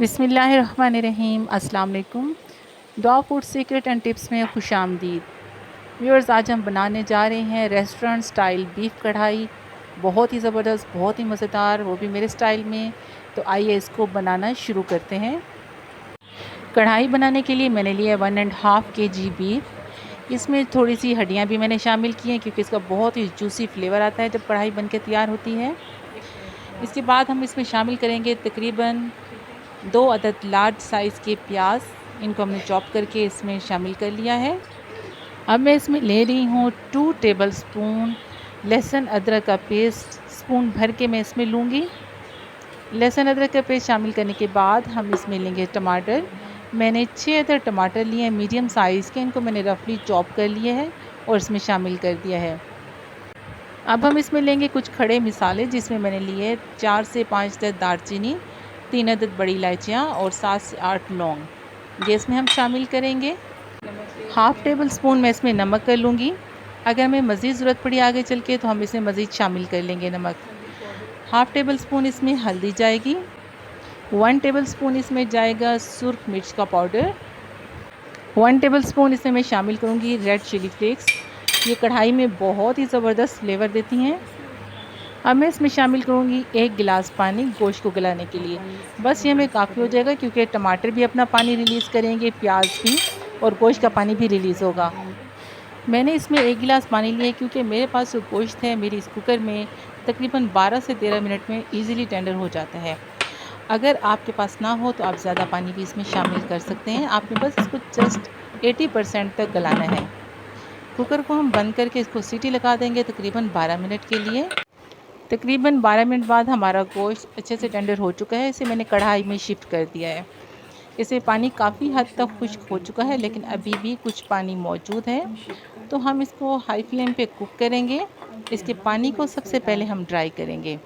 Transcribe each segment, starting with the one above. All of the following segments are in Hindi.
बिस्मिल्लाहिर्रहमानिर्रहीम। अस्सलाम वालेकुम। डॉ फूड सीक्रेट एंड टिप्स में खुशामदीद। व्यूअर्स, आज हम बनाने जा रहे हैं रेस्टोरेंट स्टाइल बीफ कढ़ाई। बहुत ही ज़बरदस्त, बहुत ही मज़ेदार, वो भी मेरे स्टाइल में। तो आइए इसको बनाना शुरू करते हैं। कढ़ाई बनाने के लिए मैंने लिया 1.5 kg बीफ। इसमें थोड़ी सी हड्डियाँ भी मैंने शामिल की हैं क्योंकि इसका बहुत ही जूसी फ्लेवर आता है जब कढ़ाई बनके तैयार होती है। इसके बाद हम इसमें शामिल करेंगे तकरीबन 2 अदद लार्ज साइज़ के प्याज। इनको हमने चॉप करके इसमें शामिल कर लिया है। अब मैं इसमें ले रही हूँ 2 टेबलस्पून लहसुन अदरक का पेस्ट। स्पून भर के मैं इसमें लूँगी। लहसुन अदरक का पेस्ट शामिल करने के बाद हम इसमें लेंगे टमाटर। मैंने 6 अदद टमाटर लिए हैं मीडियम साइज़ के। इनको मैंने रफली चॉप कर लिए हैं और इसमें शामिल कर दिया है। अब हम इसमें लेंगे कुछ खड़े मसाले, जिसमें मैंने लिए 4 से 5 अदद दालचीनी, 3 अदद बड़ी इलायचियाँ और 7 से 8 लौंग। ये इसमें हम शामिल करेंगे। हाफ़ टेबल स्पून मैं इसमें नमक कर लूँगी। अगर हमें मज़ीद ज़रूरत पड़ी आगे चल के तो हम इसमें मज़ीद शामिल कर लेंगे नमक। हाफ़ टेबल स्पून इसमें हल्दी जाएगी। 1 टेबल स्पून इसमें जाएगा सुर्ख मिर्च का पाउडर। 1 टेबल स्पून इसमें मैं शामिल करूँगी रेड चिली फ्लेक्स। ये कढ़ाई में बहुत ही ज़बरदस्त फ्लेवर देती हैं। अब मैं इसमें शामिल करूँगी 1 गिलास पानी गोश्त को गलाने के लिए। बस ये हमें काफ़ी हो जाएगा क्योंकि टमाटर भी अपना पानी रिलीज़ करेंगे, प्याज भी, और गोश्त का पानी भी रिलीज़ होगा। मैंने इसमें 1 गिलास पानी लिया है क्योंकि मेरे पास जो गोश्त है मेरी इस कुकर में तकरीबन 12 से 13 मिनट में ईज़िली टेंडर हो जाता है। अगर आपके पास ना हो तो आप ज़्यादा पानी भी इसमें शामिल कर सकते हैं। आपने बस इसको जस्ट 80% तक गलाना है। कुकर को हम बंद करके इसको सीटी लगा देंगे तकरीबन 12 मिनट के लिए। तकरीबन 12 मिनट बाद हमारा गोश्त अच्छे से टेंडर हो चुका है। इसे मैंने कढ़ाई में शिफ्ट कर दिया है। इसे पानी काफ़ी हद तक खुश्क हो चुका है, लेकिन अभी भी कुछ पानी मौजूद है, तो हम इसको हाई फ्लेम पे कुक करेंगे। इसके पानी को सबसे पहले हम ड्राई करेंगे।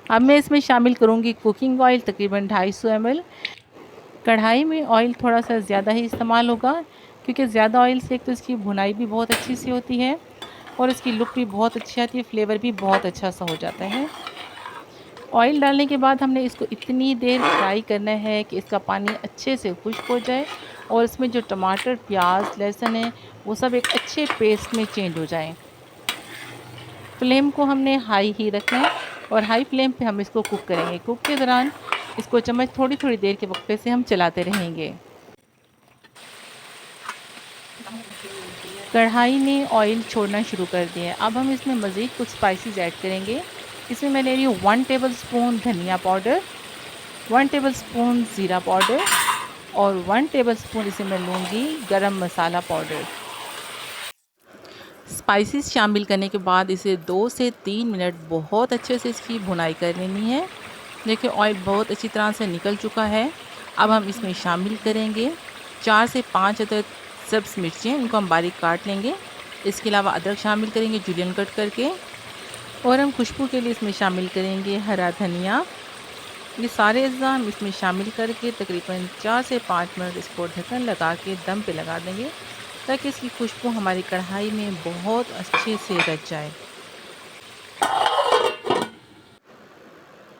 अब मैं इसमें शामिल करूँगी कुकिंग ऑयल तकरीबन 250 ml। कढ़ाई में ऑयल थोड़ा सा ज़्यादा ही इस्तेमाल होगा क्योंकि ज़्यादा ऑयल से एक तो इसकी भुनाई भी बहुत अच्छी सी होती है और इसकी लुक भी बहुत अच्छी आती है, फ्लेवर भी बहुत अच्छा सा हो जाता है। ऑयल डालने के बाद हमने इसको इतनी देर फ्राई करना है कि इसका पानी अच्छे से खुश्क हो जाए और इसमें जो टमाटर, प्याज, लहसुन है वो सब एक अच्छे पेस्ट में चेंज हो जाए। फ्लेम को हमने हाई ही रखना है और हाई फ्लेम पे हम इसको कुक करेंगे। कुक के दौरान इसको चम्मच थोड़ी थोड़ी देर के वक्फे से हम चलाते रहेंगे। कढ़ाई ने ऑयल छोड़ना शुरू कर दिया है। अब हम इसमें मज़ीद कुछ स्पाइसेस ऐड करेंगे। इसमें मैं ले रही हूँ 1 टेबल स्पून धनिया पाउडर, 1 टेबल स्पून ज़ीरा पाउडर और 1 टेबल स्पून इसे मैं लूँगी गरम मसाला पाउडर। स्पाइसेस शामिल करने के बाद इसे 2 से 3 मिनट बहुत अच्छे से इसकी भुनाई कर लेनी है। देखिए ऑयल बहुत अच्छी तरह से निकल चुका है। अब हम इसमें शामिल करेंगे 4 से 5 अदद सब्ज़ मिर्चें। इनको हम बारीक काट लेंगे। इसके अलावा अदरक शामिल करेंगे जूलियन कट करके, और हम खुशबू के लिए इसमें शामिल करेंगे हरा धनिया। ये सारे अज़्ज़ा हम इसमें शामिल करके तकरीबन 4 से 5 मिनट इसको ढक्कन लगा के दम पे लगा देंगे ताकि इसकी खुशबू हमारी कढ़ाई में बहुत अच्छे से रच जाए।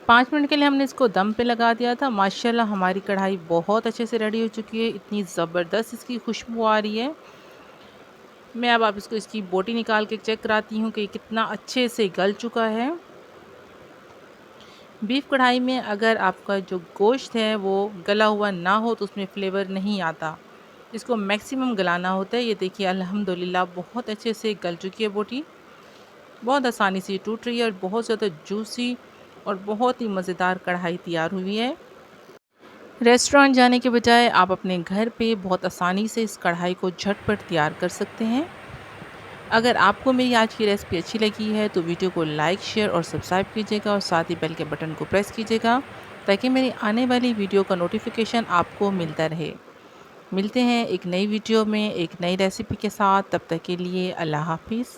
5 मिनट के लिए हमने इसको दम पे लगा दिया था। माशाल्लाह हमारी कढ़ाई बहुत अच्छे से रेडी हो चुकी है। इतनी ज़बरदस्त इसकी खुशबू आ रही है। मैं अब आप इसको इसकी बोटी निकाल के चेक कराती हूँ कि कितना अच्छे से गल चुका है। बीफ कढ़ाई में अगर आपका जो गोश्त है वो गला हुआ ना हो तो उसमें फ्लेवर नहीं आता। इसको मैक्सिमम गलाना होता है। ये देखिए अल्हम्दुलिल्लाह बहुत अच्छे से गल चुकी है बोटी। बहुत आसानी से टूट रही है और बहुत ज़्यादा जूसी और बहुत ही मज़ेदार कढ़ाई तैयार हुई है। रेस्टोरेंट जाने के बजाय आप अपने घर पे बहुत आसानी से इस कढ़ाई को झटपट तैयार कर सकते हैं। अगर आपको मेरी आज की रेसिपी अच्छी लगी है तो वीडियो को लाइक, शेयर और सब्सक्राइब कीजिएगा और साथ ही बेल के बटन को प्रेस कीजिएगा ताकि मेरी आने वाली वीडियो का नोटिफिकेशन आपको मिलता रहे। मिलते हैं एक नई वीडियो में एक नई रेसिपी के साथ। तब तक के लिए अल्लाह हाफ़िज़।